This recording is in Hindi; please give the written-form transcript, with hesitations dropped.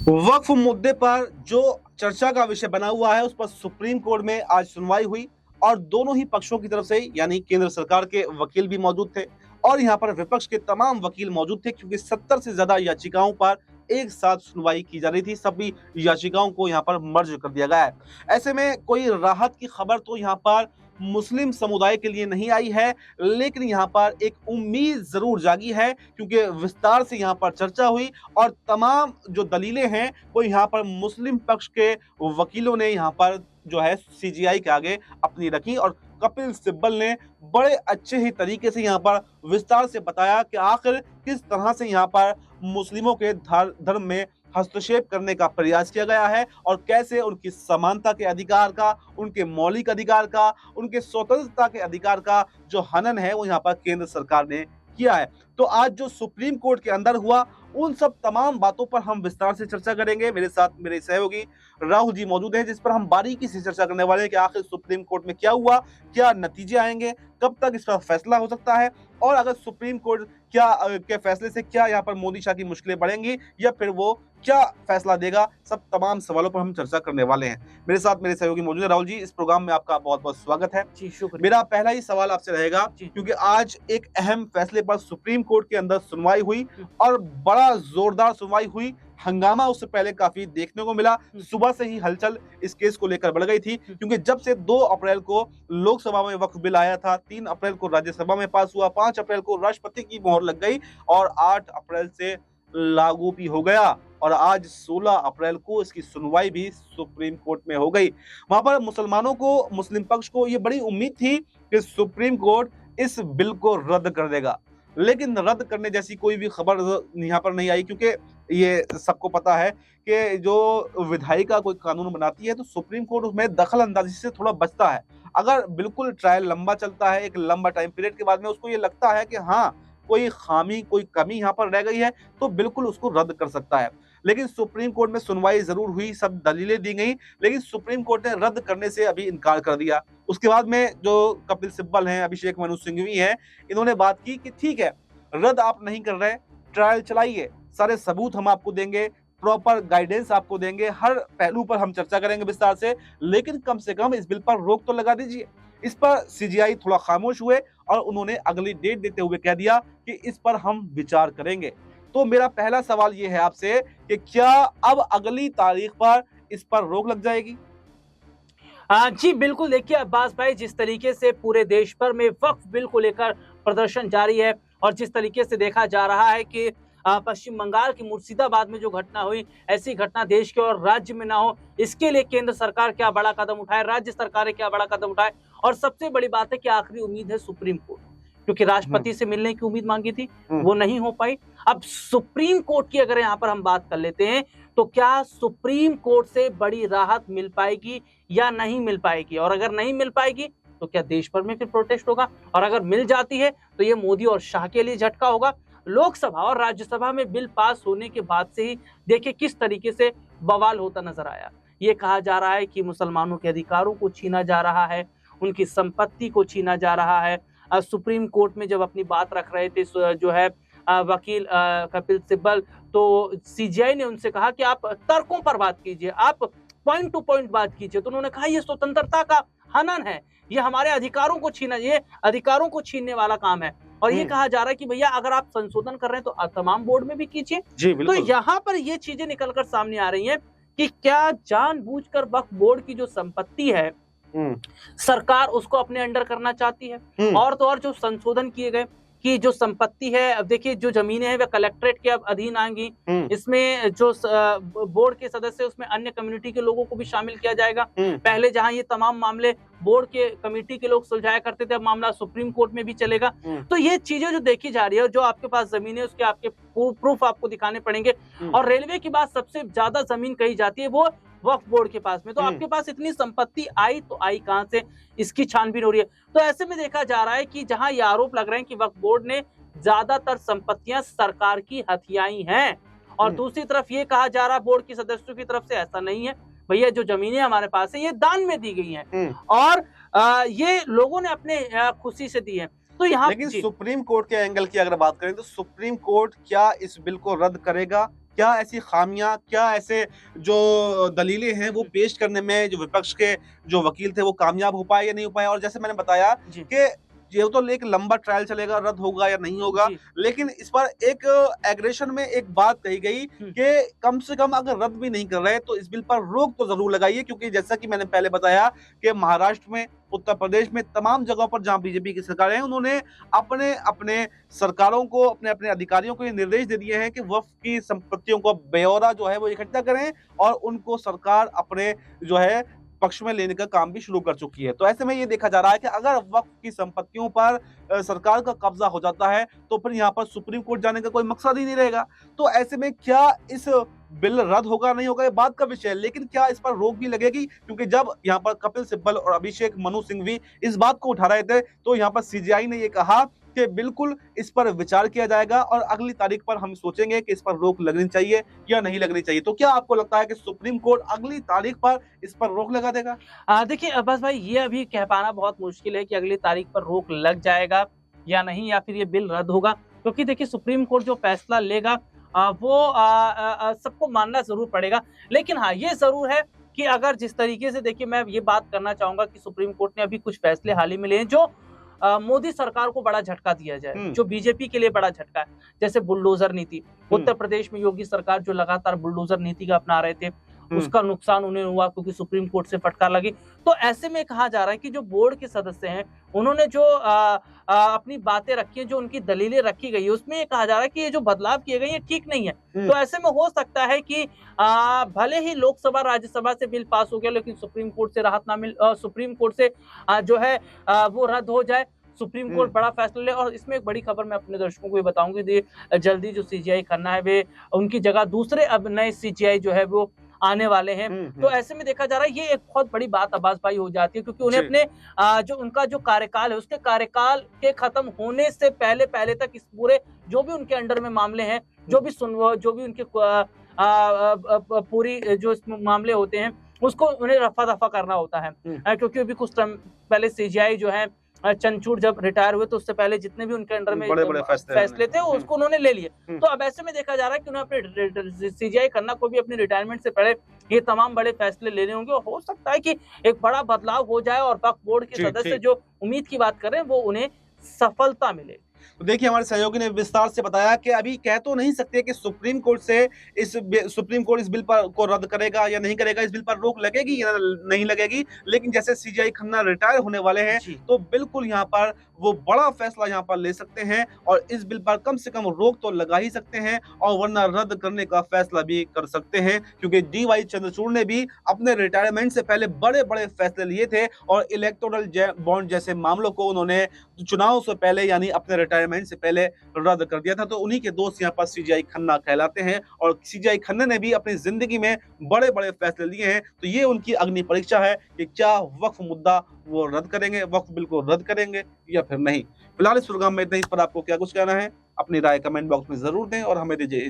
वक्फ मुद्दे पर जो चर्चा का विषय बना हुआ है उस पर सुप्रीम कोर्ट में आज सुनवाई हुई और दोनों ही पक्षों की तरफ से यानी केंद्र सरकार के वकील भी मौजूद थे और यहाँ पर विपक्ष के तमाम वकील मौजूद थे क्योंकि 70 से ज्यादा याचिकाओं पर एक साथ सुनवाई की जा रही थी। सभी याचिकाओं को यहाँ पर मर्ज कर दिया गया है। ऐसे में कोई राहत की खबर तो यहाँ पर मुस्लिम समुदाय के लिए नहीं आई है, लेकिन यहाँ पर एक उम्मीद जरूर जागी है क्योंकि विस्तार से यहाँ पर चर्चा हुई और तमाम जो दलीलें हैं वो यहाँ पर मुस्लिम पक्ष के वकीलों ने यहाँ पर जो है सीजीआई के आगे अपनी रखी और कपिल सिब्बल ने बड़े अच्छे ही तरीके से यहाँ पर विस्तार से बताया कि आखिर किस तरह से यहाँ पर मुस्लिमों के धर्म में हस्तक्षेप करने का प्रयास किया गया है और कैसे उनकी समानता के अधिकार का, उनके मौलिक अधिकार का, उनके स्वतंत्रता के अधिकार का जो हनन है वो यहाँ पर केंद्र सरकार ने किया है। तो आज जो सुप्रीम कोर्ट के अंदर हुआ उन सब तमाम बातों पर हम विस्तार से चर्चा करेंगे। मेरे साथ मेरे सहयोगी राहुल जी मौजूद हैं जिस पर हम बारीकी से चर्चा करने वाले हैं कि आखिर सुप्रीम कोर्ट में क्या हुआ, क्या नतीजे आएंगे, कब तक इस पर फैसला हो सकता है और अगर सुप्रीम कोर्ट के फैसले से क्या यहाँ पर मोदी शाह की मुश्किलें बढ़ेंगी या फिर वो क्या फैसला देगा, सब तमाम सवालों पर हम चर्चा करने वाले हैं। मेरे साथ मेरे सहयोगी मौजूद है। राहुल जी, इस प्रोग्राम में आपका बहुत बहुत स्वागत है। जी, शुक्रिया। मेरा पहला ही सवाल आपसे रहेगा क्योंकि आज एक अहम फैसले पर सुप्रीम कोर्ट के अंदर सुनवाई हुई और बड़ा जोरदार सुनवाई हुई। हंगामा उससे पहले काफी देखने को मिला। सुबह से ही हलचल इस केस को लेकर बढ़ गई थी क्योंकि जब से 2 अप्रैल को लोकसभा में वक्फ बिल आया था, 3 अप्रैल को राज्यसभा में पास हुआ, 5 अप्रैल को राष्ट्रपति की मोहर लग गई और 8 अप्रैल से लागू भी हो गया और आज 16 अप्रैल को इसकी सुनवाई भी सुप्रीम कोर्ट में हो गई। वहां पर मुसलमानों को, मुस्लिम पक्ष को ये बड़ी उम्मीद थी कि सुप्रीम कोर्ट इस बिल को रद्द कर देगा, लेकिन रद्द करने जैसी कोई भी खबर यहाँ पर नहीं आई क्योंकि ये सबको पता है कि जो विधायिका कोई कानून बनाती है तो सुप्रीम कोर्ट उसमें दखल अंदाजी से थोड़ा बचता है। अगर बिल्कुल ट्रायल लंबा चलता है, एक लंबा टाइम पीरियड के बाद में उसको ये लगता है कि हाँ कोई खामी, कोई कमी यहाँ पर रह गई है तो बिल्कुल उसको रद्द कर सकता है। लेकिन सुप्रीम कोर्ट में सुनवाई जरूर हुई, सब दलीलें दी गई, लेकिन सुप्रीम कोर्ट ने रद्द करने से अभी इनकार कर दिया। उसके बाद में जो कपिल सिब्बल हैं, अभिषेक मनु सिंघवी हैं, इन्होंने बात की कि ठीक है, रद्द आप नहीं कर रहे, ट्रायल चलाइए, सारे सबूत हम आपको देंगे, प्रॉपर गाइडेंस आपको देंगे, हर पहलू पर हम चर्चा करेंगे विस्तार से, लेकिन कम से कम इस बिल पर रोक तो लगा दीजिए। इस पर सीजीआई थोड़ा खामोश हुए और उन्होंने अगली डेट देते हुए कह दिया कि इस पर हम विचार करेंगे। तो मेरा पहला सवाल ये है आपसे कि क्या अब अगली तारीख पर इस पर रोक लग जाएगी? जी बिल्कुल। देखिए अब्बास भाई, जिस तरीके से पूरे देश भर में वक्फ बिल को लेकर प्रदर्शन जारी है और जिस तरीके से देखा जा रहा है कि पश्चिम बंगाल की मुर्शिदाबाद में जो घटना हुई, ऐसी घटना देश के और राज्य में ना हो, इसके लिए केंद्र सरकार क्या बड़ा कदम उठाए, राज्य सरकारें क्या बड़ा कदम उठाए और सबसे बड़ी बात है कि आखिरी उम्मीद है सुप्रीम कोर्ट, क्योंकि राष्ट्रपति से मिलने की उम्मीद मांगी थी, वो नहीं हो पाई। अब सुप्रीम कोर्ट की अगर यहाँ पर हम बात कर लेते हैं तो क्या सुप्रीम कोर्ट से बड़ी राहत मिल पाएगी या नहीं मिल पाएगी, और अगर नहीं मिल पाएगी तो क्या देश भर में फिर प्रोटेस्ट होगा, और अगर मिल जाती है तो ये मोदी और शाह के लिए झटका होगा। लोकसभा और राज्यसभा में बिल पास होने के बाद से ही देखिए किस तरीके से बवाल होता नजर आया। ये कहा जा रहा है कि मुसलमानों के अधिकारों को छीना जा रहा है, उनकी संपत्ति को छीना जा रहा है। सुप्रीम कोर्ट में जब अपनी बात रख रहे थे जो है वकील कपिल सिब्बल, तो सीजीआई ने उनसे कहा कि आप तर्कों पर बात कीजिए, आप पॉइंट टू पॉइंट बात कीजिए। तो उन्होंने कहा ये स्वतंत्रता का हनन है, ये हमारे अधिकारों को छीना, ये अधिकारों को छीनने वाला काम है। और ये कहा जा रहा है कि भैया अगर आप संशोधन कर रहे हैं तो तमाम बोर्ड में भी कीजिए। तो यहाँ पर ये चीजें निकलकर सामने आ रही हैं कि क्या जानबूझकर वक्फ बोर्ड की जो संपत्ति है सरकार उसको अपने अंडर करना चाहती है। और तो और जो संशोधन किए गए कि जो संपत्ति है, अब देखिए जो जमीनें हैं वे कलेक्ट्रेट के अब अधीन आएंगी, इसमें जो बोर्ड के सदस्य उसमें अन्य कम्युनिटी के लोगों को भी शामिल किया जाएगा। पहले जहां ये तमाम मामले बोर्ड के कमेटी के लोग सुलझाया करते थे, अब मामला सुप्रीम कोर्ट में भी चलेगा। तो ये चीजें जो देखी जा रही है, जो आपके पास जमीन है उसके आपके प्रूफ आपको दिखाने पड़ेंगे। और रेलवे की बात, सबसे ज्यादा जमीन कही जाती है वो वक्फ बोर्ड के पास में, तो आपके पास इतनी संपत्ति आई तो आई कहां से, इसकी छानबीन हो रही है। तो ऐसे में देखा जा रहा है कि जहां ये आरोप लग रहे हैं कि वक्फ बोर्ड ने ज्यादातर संपत्तियां सरकार की हथियाई हैं, और दूसरी तरफ ये कहा जा रहा है बोर्ड के सदस्यों की तरफ से ऐसा नहीं है भैया, जो जमीनें हमारे पास है ये दान में दी गई हैं और ये लोगों ने अपने खुशी से दी है। तो यहाँ लेकिन सुप्रीम कोर्ट के एंगल की अगर बात करें तो सुप्रीम कोर्ट क्या इस बिल को रद्द करेगा क्या ऐसी खामियां, क्या ऐसे जो दलीलें हैं वो हम्म। पेश करने में जो विपक्ष के जो वकील थे वो कामयाब हो पाए या नहीं हो पाए। और जैसे मैंने बताया जी कि ये तो एक लंबा ट्रायल चलेगा, रद्द होगा या नहीं होगा, जी। लेकिन इस पर एक एग्रेशन में एक बात कही गई हम्म। कि कम से कम अगर रद्द भी नहीं कर रहे तो इस बिल पर रोक तो जरूर लगाइए, क्योंकि जैसा कि मैंने पहले बताया कि महाराष्ट्र में, उत्तर प्रदेश में, तमाम जगहों पर जहां बीजेपी की सरकार है, उन्होंने अपने अपने सरकारों को, अपने अपने अधिकारियों को ये निर्देश दे दिए हैं कि वक्फ की संपत्तियों को ब्यौरा जो है वो इकट्ठा करें और उनको सरकार अपने जो है पक्ष में लेने का काम भी शुरू कर चुकी है। तो ऐसे में ये देखा जा रहा है कि अगर वक्फ की संपत्तियों पर सरकार का कब्जा हो जाता है तो फिर यहाँ पर सुप्रीम कोर्ट जाने का कोई मकसद ही नहीं रहेगा। तो ऐसे में क्या इस बिल रद्द होगा नहीं होगा ये बात का विषय है, लेकिन क्या इस पर रोक भी लगेगी? क्योंकि जब यहाँ पर कपिल सिब्बल और अभिषेक मनु सिंघवी इस बात को उठा रहे थे तो यहाँ पर सीजीआई ने ये कहा कि बिल्कुल इस पर विचार किया जाएगा और अगली तारीख पर हम सोचेंगे कि इस पर रोक लगनी चाहिए या नहीं लगनी चाहिए। तो क्या आपको लगता है कि सुप्रीम कोर्ट अगली तारीख पर इस पर रोक लगा देगा? देखिए अब्बास भाई, ये अभी कह पाना बहुत मुश्किल है कि अगली तारीख पर रोक लग जाएगा या नहीं, या फिर ये बिल रद्द होगा, क्योंकि देखिए सुप्रीम कोर्ट जो फैसला लेगा वो सबको मानना जरूर पड़ेगा। लेकिन हाँ, ये जरूर है कि अगर जिस तरीके से, देखिए मैं ये बात करना चाहूंगा कि सुप्रीम कोर्ट ने अभी कुछ फैसले हाल ही में लिए हैं जो मोदी सरकार को बड़ा झटका दिया जाए, जो बीजेपी के लिए बड़ा झटका है। जैसे बुलडोजर नीति, उत्तर प्रदेश में योगी सरकार जो लगातार बुलडोजर नीति का अपना रहे थे, उसका नुकसान उन्हें हुआ क्योंकि सुप्रीम कोर्ट से फटकार लगी। तो ऐसे में कहा जा रहा है कि जो बोर्ड के सदस्य हैं उन्होंने जो अपनी बातें रखी हैं, जो उनकी दलीलें रखी गई है, उसमें ये कहा जा रहा है कि ये जो बदलाव किए गए ये ठीक नहीं है। तो ऐसे में हो सकता है कि भले ही लोकसभा राज्यसभा से बिल पास हो गया लेकिन सुप्रीम कोर्ट से राहत ना मिल, सुप्रीम कोर्ट से जो है वो रद्द हो जाए, सुप्रीम कोर्ट बड़ा फैसला ले। और इसमें एक बड़ी खबर मैं अपने दर्शकों को ये बताऊंगी, जल्दी जो सीजीआई खन्ना है वे उनकी जगह दूसरे अब नए सीजीआई जो है वो आने वाले हैं। तो ऐसे में देखा जा रहा है ये एक बहुत बड़ी बात अब्बास भाई हो जाती है, क्योंकि उन्हें अपने जो उनका जो कार्यकाल है उसके कार्यकाल के खत्म होने से पहले पहले तक इस पूरे जो भी उनके अंडर में मामले हैं, जो भी उनके पूरी जो मामले होते हैं उसको उन्हें रफा दफा करना होता है। क्योंकि अभी कुछ टाइम पहले सीजीआई जो है चंद्रचूड़ जब रिटायर हुए तो उससे पहले जितने भी उनके अंडर में बड़े-बड़े फैसले थे उसको उन्होंने ले लिए। तो अब ऐसे में देखा जा रहा है कि उन्हें अपने सीजीआई खन्ना को भी अपनी रिटायरमेंट से पहले ये तमाम बड़े फैसले लेने होंगे और हो सकता है कि एक बड़ा बदलाव हो जाए और वक्फ बोर्ड के सदस्य जो उम्मीद की बात कर रहे हैं वो उन्हें सफलता मिले। तो देखिए हमारे सहयोगी ने विस्तार से बताया कि अभी कह तो नहीं सकते कि सुप्रीम कोर्ट इस बिल पर को रद्द करेगा या नहीं करेगा, इस बिल पर रोक लगेगी या नहीं लगेगी, लेकिन जैसे सीजीआई खन्ना रिटायर होने वाले हैं तो बिल्कुल यहाँ पर वो बड़ा फैसला यहाँ पर ले सकते हैं और इस बिल पर कम से कम रोक तो लगा ही सकते हैं और वरना रद्द करने का फैसला भी कर सकते हैं, क्योंकि डीवाई चंद्रचूड़ ने भी अपने रिटायरमेंट से पहले बड़े बड़े फैसले लिए थे और इलेक्टोरल बॉन्ड जैसे मामलों को उन्होंने चुनाव से पहले यानी अपने रिटायरमेंट से पहले रद्द कर दिया था। तो उन्हीं के दोस्त यहाँ पर सीजीआई खन्ना कहलाते हैं और सीजीआई खन्ना ने भी अपनी जिंदगी में बड़े बड़े फैसले लिए हैं। तो ये उनकी अग्नि परीक्षा है कि क्या वक्फ मुद्दा वो रद्द करेंगे, वक्फ बिल को रद्द करेंगे या फिर नहीं। फिलहाल इस प्रोग्राम में इतना ही। इस पर आपको क्या कुछ कहना है अपनी राय कमेंट बॉक्स में जरूर दें और हमें दीजिए